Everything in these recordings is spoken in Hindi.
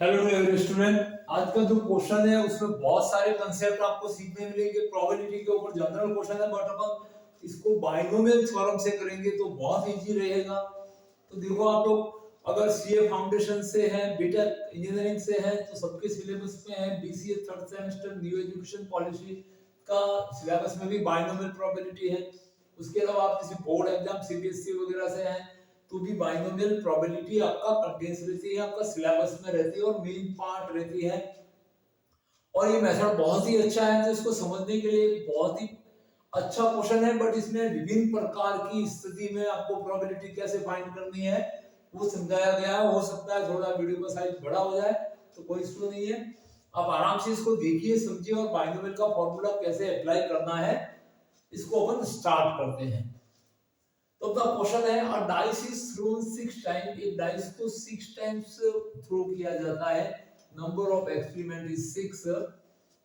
Hello every student. आज का जो क्वेश्चन है उसमें बहुत सारे कंसेप्ट आपको सीखने मिलेंगे। प्रोबेबिलिटी के ऊपर जनरल क्वेश्चन है, बट अपन इसको बाइनोमियल थ्योरम से करेंगे तो बहुत इजी रहेगा। तो देखो, आप लोग अगर सीए फाउंडेशन से हैं, बीटेक इंजीनियरिंग से हैं, तो सबके सिलेबस में है BCA third semester new education policy का सिलेबस में भी बाइनोमियल प्रोबेबिलिटी है। उसके अलावा आप किसी बोर्ड एग्जाम सीबीएसई वगैरह से हैं तो भी बाइनोमियल प्रोबेबिलिटी आपका कंटेंस रहती है, आपका सिलेबस में रहती है और मेन पार्ट रहती है। और ये मेथड बहुत ही अच्छा है, तो इसको समझने के लिए बहुत ही अच्छा क्वेश्चन है। बट इसमें विभिन्न प्रकार की स्थिति में आपको प्रोबेबिलिटी कैसे फाइंड करनी है वो समझाया गया है। हो सकता है थोड़ा वीडियो का साइज बड़ा हो जाए, तो कोई इशू नहीं है। आप आराम से इसको देखिए, समझिए और बाइनोमियल का फॉर्मूला कैसे अप्लाई करना है इसको अपन स्टार्ट करते हैं। तो द क्वेश्चन है, अ डाइस इज थ्रोन 6 टाइम। एक डाइस को 6 टाइम्स थ्रो किया जाता है, नंबर ऑफ एक्सपेरिमेंट इज 6।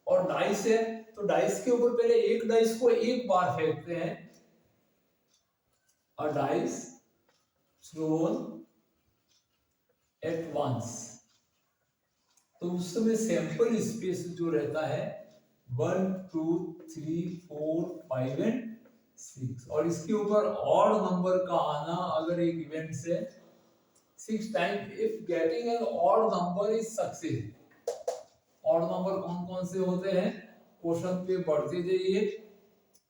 और डाइस है तो डाइस के ऊपर पहले एक डाइस को एक बार फेंकते हैं। A dice thrown at once, तो उस समय सैंपल स्पेस जो रहता है 1 2 3 4 5 एंड 6। और इसके ऊपर ऑड नंबर का आना अगर एक इवेंट से 6 time, if getting an odd number is success. Odd number कौन कौन से होते हैं क्वेश्चन पे बढ़ते जाइए।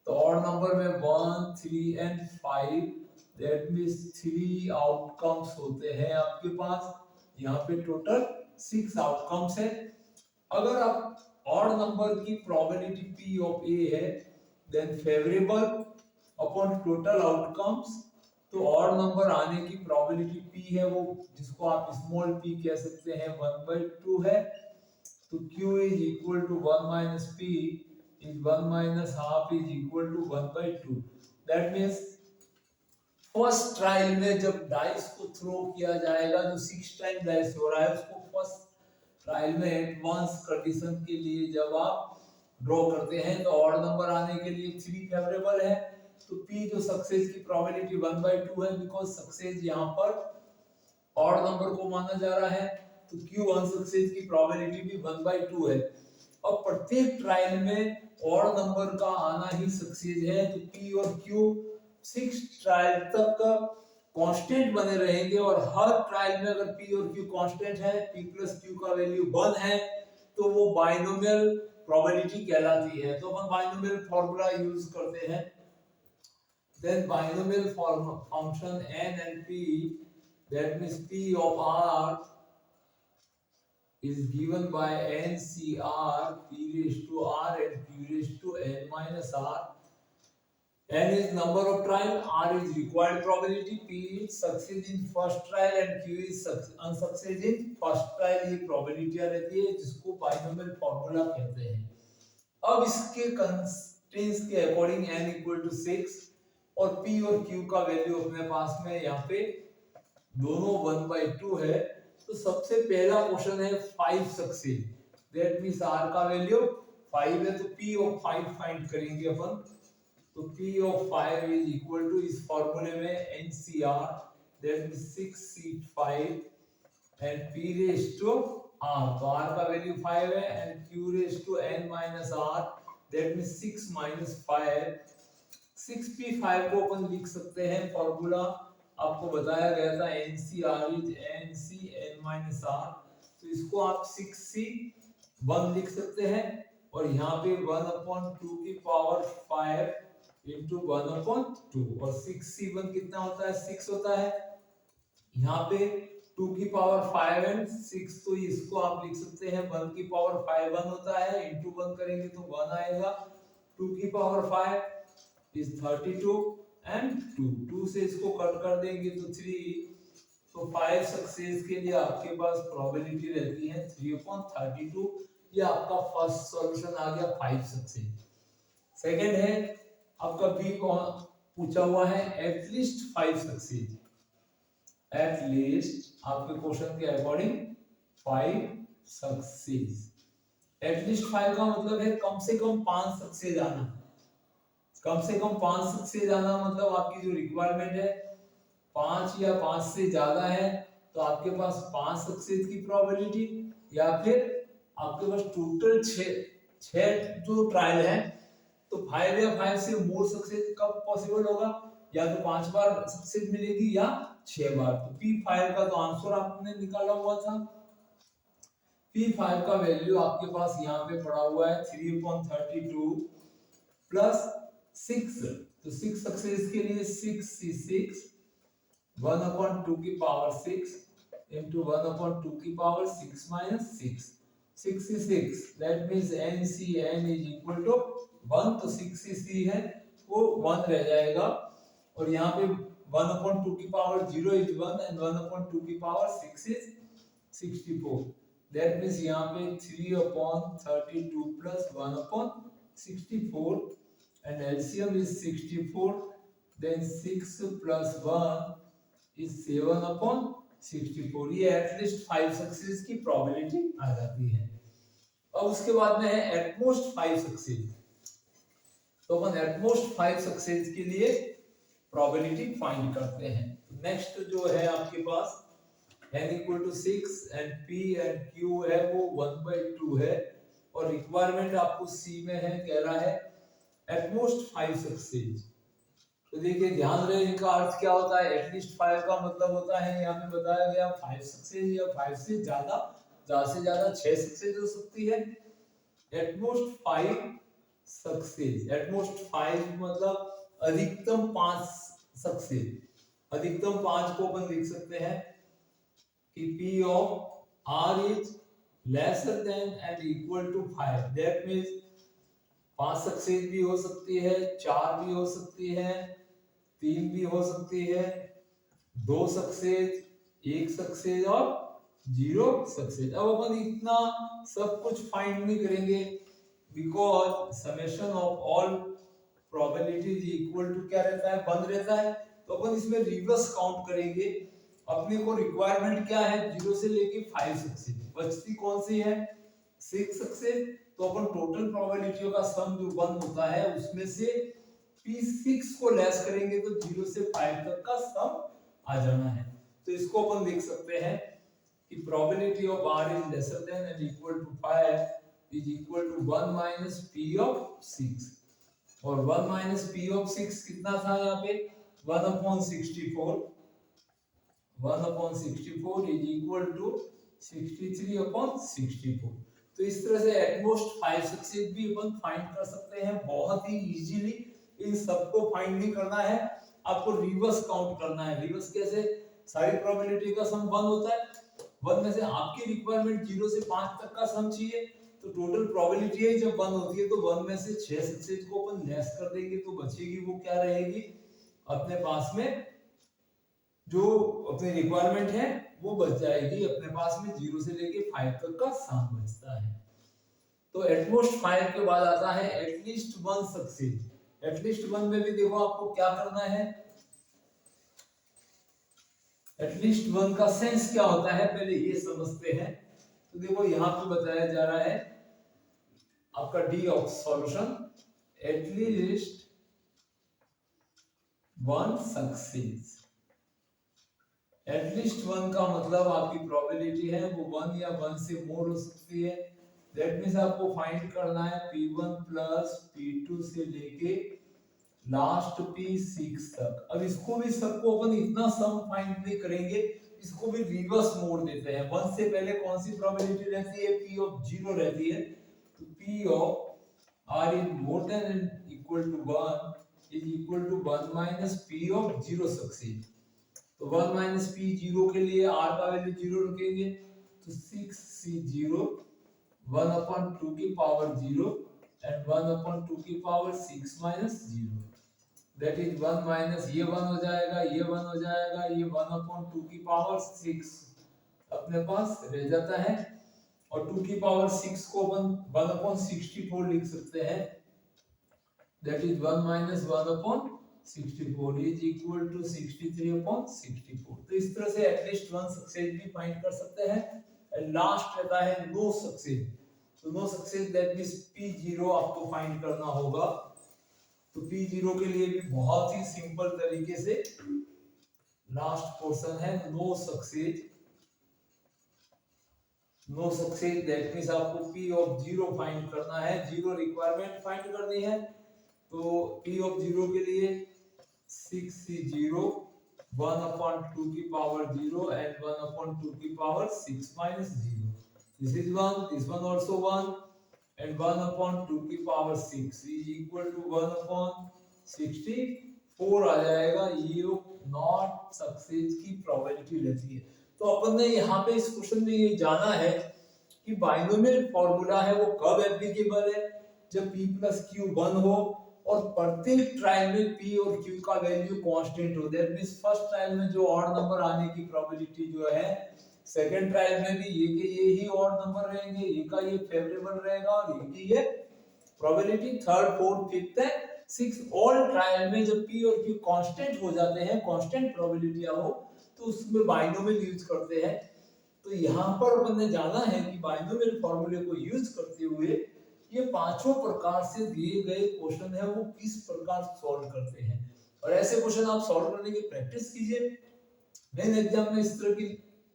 तो ऑड नंबर में 1 3 एंड 5, दैट मींस 3 आउटकम्स होते हैं आपके पास। यहाँ पे टोटल 6 आउटकम्स है। अगर आप ऑड नंबर की प्रोबेबिलिटी p ऑफ a है, then favourable upon total outcomes. तो ऑड नंबर आने की प्रोबेबिलिटी p है, वो जिसको आप स्मॉल p कह सकते हैं, 1/2 है। तो q is equal to 1 minus p is 1 minus half is equal to 1/2। That means first trial में जब डाइस को थ्रो किया जाएगा, जो 6 टाइम डाइस हो रहा है उसको फर्स्ट ट्रायल में एडवांस कंडीशन के लिए जब आप ड्रॉ करते हैं तो ऑड नंबर आने के लिए 3 फेवरेबल है। तो p जो सक्सेस की प्रोबेबिलिटी 1/2 है, बिकॉज सक्सेस यहाँ पर ऑड नंबर को माना जा रहा है। तो q अनसक्सेस की प्रोबेबिलिटी भी 1/2 है। और प्रत्येक ट्रायल में ऑड नंबर का आना ही सक्सेस है, तो p और q 6 ट्रायल तक कांस्टेंट बने रहेंगे। और हर ट्रायल में अगर p और q कांस्टेंट है, p प्लस q का वैल्यू 1 है, तो वो बाइनोमियल प्रोबेबिलिटी कहलाती है। तो अपन बाइनोमियल फार्मूला यूज करते हैं। Then binomial function n and p, that means p of r is given by NCR p raised to r and q raised to n minus r. N is number of trial, R is required probability, P is success in first trial and Q is unsuccess in first trial। ये प्रोबेबिलिटी रहती है जिसको बाइनोमियल फार्मूला कहते हैं। अब इसके कंस्ट्रेंट्स के अकॉर्डिंग n इक्वल टू 6 और P और Q का वैल्यू अपने पास में यहाँ पे दोनों 1/2 है। तो सबसे पहला क्वेश्चन है 5 सक्सेस, दैट मींस R का वैल्यू 5 है, तो P ऑफ 5 फाइंड करेंगे अपन। तो P of 5 is equal to इस फॉर्मूले में NCR, that means 6C5 and P raised to R। तो R का वैल्यू 5 है and Q raised to N minus R, that means 6 minus 5। 6P5 को अपन लिख सकते हैं, फॉर्मूला आपको बताया गया था NCR is NC N minus R। तो इसको आप 6C1 लिख सकते हैं और यहाँ पे 1/2 की पावर 5 इंटू 1/2। और 6C1 कितना होता है, 6 होता है। यहाँ पे 2 की पावर 5 एंड 6, तो इसको आप लिख सकते हैं 1 की पावर 5 1 होता है, इंटू 1 करेंगे तो 1 आएगा। 2 की पावर 5 इज 32 एंड 2 से इसको कट कर देंगे तो 3। तो 5 सक्सेस के लिए आपके पास प्रोबेबिलिटी रहती है 3/32। ये आपका फर्स्ट सॉल्यूशन आ गया 5 सक्सेस। सेकंड है आपका बी पूछा हुआ है एटलीस्ट 5 सक्सेस। एटलीस्ट आपके क्वेश्चन के अकॉर्डिंग 5 सक्सेस। एटलीस्ट 5 का मतलब है कम से कम 5 सक्सेस आना। कम से कम 5 सक्सेस आना मतलब आपकी जो रिक्वायरमेंट है 5 या 5 से ज्यादा है, तो तो आपके पास 5 सक्सेस की प्रोबेबिलिटी, या फिर आपके पास टोटल 6 जो ट्रायल है, तो 5 या 5 से मोर सक्सेस कब पॉसिबल होगा, या तो 5 बार सक्सेस मिलेगी या 6 बार। तो P5 का तो आंसर आपने निकाला हुआ था, P5 का वैल्यू आपके पास यहाँ पे पड़ा हुआ है 3/32 प्लस 6। तो 6 सक्सेस के लिए 6 1/2 की पावर 6 into 1/2 की power 6 minus 6, 66, that means NCN is equal to 1। तो 6 है वो 1 रह जाएगा, और यहाँ पे 1/2 की पावर 0 is 1 and 1/2 की पावर 6 is 64, that means यहाँ पे 3/32 plus 1/64 and LCM is 64, then 6 plus 1 is 7/64। ये एटलीस्ट 5 सक्सेस की प्रोबेबिलिटी आ जाती है। अब उसके बाद में है एटमोस्ट 5 सक्सेस। तो अपन एटमोस्ट 5 सक्सेस के लिए प्रोबेबिलिटी फाइंड करते हैं। नेक्स्ट जो है आपके पास n equal to 6 and p and q है वो 1/2 है, और रिक्वायरमेंट आपको C में है, कह रहा है एटमोस्ट 5 सक्सेस। तो देखिए ध्यान रहे इनका अर्थ क्या होता है। एटलीस्ट 5 का मतलब होता है यहाँ पे बताया गया 5 सक्सेस या 5 से ज्यादा से ज्यादा 6 सक्सेस हो सकती है। एटमोस्ट 5 सक्सेस, एटमोस्ट 5 मतलब अधिकतम 5 सक्सेस। अधिकतम 5 को अपन लिख सकते हैं कि P of R is lesser than and equal to 5, that means 5 success भी हो सकती है, 4 भी हो सकती है, 3 भी हो सकती है, 2 सक्सेस, 1 सक्सेस और 0 सक्सेस। अब अपन इतना सब कुछ फाइंड नहीं करेंगे, because summation of all probabilities equal to क्या रहता है, 1 रहता है। तो अपन इसमें रिवर्स काउंट करेंगे। अपने को रिक्वायरमेंट क्या है, 0 से लेके 5 सक्सेस, बचती कौन सी है, 6 सक्सेस। तो अपन टोटल प्रोबेबिलिटियों का सम जो 1 होता है उसमें से P6 को लेस करेंगे तो 0 से 5 तक का सम आ जाना है। तो इसको अपन देख सकते हैं कि probability of R is lesser than and equal to 5 is equal to 1 minus P of 6, और 1 माइनस P ऑफ 6 कितना था यहाँ पे 1/64, 1/64 इज इक्वल टू 63/64। तो इस तरह से एटमोस्ट 5 सक्सेस भी अपन फाइंड कर सकते हैं बहुत ही इजीली। इन सबको फाइंड नहीं करना है, आपको रिवर्स काउंट करना है। रिवर्स कैसे, सारी प्रोबेबिलिटी का सम 1 होता है, 1 में से आपकी रिक्वायरमेंट 0 से 5 तक का सम चाहिए, तो टोटल प्रोबेबिलिटी है जब 1 होती है तो 1 में से 6 सक्सेस को अपन लेस कर देंगे, तो बचेगी वो क्या रहेगी, अपने पास में जो अपनी रिक्वायरमेंट है वो बच जाएगी। अपने पास में 0 से लेके 5 तक का सम बचता है। तो एटमोस्ट 5 के बाद आता है एटलीस्ट 1 सक्सेस। एटलीस्ट 1 में भी देखो आपको क्या करना है, एटलीस्ट 1 का सेंस क्या होता है पहले ये समझते हैं। तो देखो यहाँ पे बताया जा रहा है आपका D of solution, at least 1 success. At least 1 का मतलब आपकी प्रोबेबिलिटी है वो 1 या 1 से मोर हो सकती है। दैट मींस आपको फाइंड करना है P1 प्लस P2 से लेके लास्ट P6 तक। अब इसको भी सबको अपन इतना सम फाइंड नहीं करेंगे, इसको भी रिवर्स मोड़ देते हैं। 1 से पहले कौन सी प्रोबेबिलिटी रहती है, P ऑफ 0 रहती है। तो P of R is more than and equal to 1 is equal to 1 minus P of 0 success. तो 1 माइनस P 0 के लिए R का वैल्यू 0 रखेंगे, तो 6C0 1/2 की पावर 0 and 1/2 की power 6 minus 0, that is 1 minus ये 1 हो जाएगा, ये 1 हो जाएगा, ये 1/2 की पावर 6 अपने पास रह जाता है, और 2 की पावर 6 को अपन 1/64 लिख सकते हैं, that is 1 minus 1/64 is equal to 63/64। तो इस तरह से एटलीस्ट 1 सक्सेस भी फाइंड कर सकते हैं। लास्ट रहता है नो सक्सेस। तो no success that means P0 आपको फाइंड करना होगा। तो P0 के लिए भी बहुत ही सिंपल तरीके से लास्ट पोर्शन है no success. No success, that means आपको p ऑफ 0 फाइंड करना है, जीरो रिक्वायरमेंट फाइंड करनी है। तो p ऑफ 0 के लिए 6 is 0, 1 upon 2 की पावर 0 and 1 upon 2 की power 6 minus 0. This is 1, this one also 1 and 1 upon 2 की power 6 is equal to 1 upon 64 आ जाएगा। ये नॉट सक्सेस की प्रोबेबिलिटी रहती है। तो अपन ने यहाँ पे इस क्वेश्चन में ये जाना है कि बाइनोमियल फॉर्मूला है वो कब एप्लीकेबल है, जब p प्लस क्यू 1 हो और प्रत्येक ट्रायल में p और q का वैल्यू कांस्टेंट हो। दैट मींस फर्स्ट ट्रायल में जो ऑड नंबर आने की प्रोबेबिलिटी जो है, सेकंड ट्रायल में भी ये के ये ही ऑड नंबर रहेंगे, ये का ये फेवरेबल रहेगा और ये की ये प्रोबेबिलिटी, थर्ड फोर्थ फिफ्थ है सिक्स, ऑल ट्रायल में जब p और q कांस्टेंट हो जाते हैं, कांस्टेंट प्रोबेबिलिटियां हो, तो उसमें बाइनोमियल यूज करते हैं। तो यहाँ पर अपन ने जाना है कि बाइनोमियल फॉर्मूले को यूज करते हुए ये पांचों प्रकार से दिए गए क्वेश्चन है वो किस प्रकार सॉल्व करते हैं। और ऐसे क्वेश्चन आप सॉल्व करने की प्रैक्टिस कीजिए। मेन एग्जाम में इस तरह की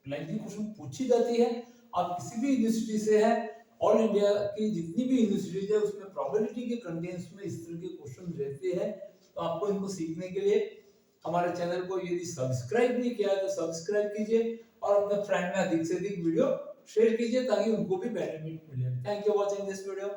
प्लेंटी क्वेश्चन पूछी जाती है। आप किसी भी यूनिवर्सिटी से है, ऑल इंडिया की जितनी भी यूनिवर्सिटीज है उसमें प्रोबेबिलिटी के कंटेंट्स में इस तरह के क्वेश्चन रहते हैं। तो आपको इनको सीखने के लिए हमारे चैनल को यदि सब्सक्राइब नहीं किया है तो सब्सक्राइब कीजिए और अपने फ्रेंड में अधिक से अधिक वीडियो शेयर कीजिए ताकि उनको भी बेनिफिट मिले। Thank you watching this video.